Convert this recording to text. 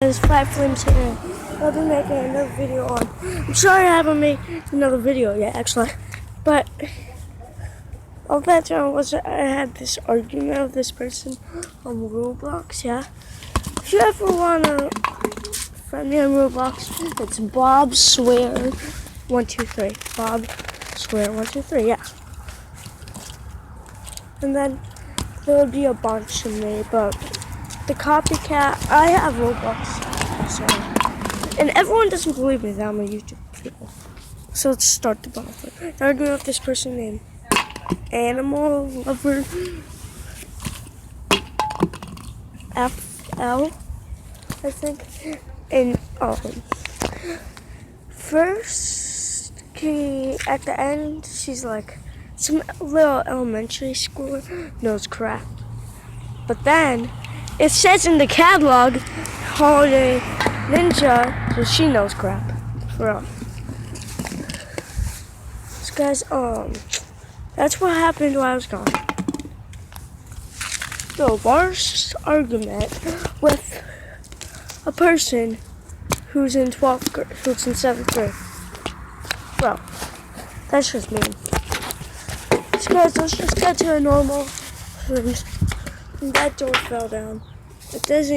There's Five Flames here. I'll be making another video on. I'm sorry I haven't made another video yet, actually. But all that time was I had this argument with this person on Roblox, yeah. If you ever want to friend me on Roblox, it's Bob Swear 123. Bob Swear 123, yeah. And then there would be a bunch of me, but the copycat, I have Roblox, so, and everyone doesn't believe me that I'm a YouTube people. So let's start the bonfire. I'm arguing with this person named Animal Lover FL, I think. And first, at the end, she's like, some little elementary schooler knows crap. But then, it says in the catalog, Holiday Ninja, so she knows crap. For real. So guys, that's what happened while I was gone. The worst argument with a person who's in 12th grade, who's in 7th grade. Well, that's just me. So guys, let's just get to a normal things. That door fell down. It doesn't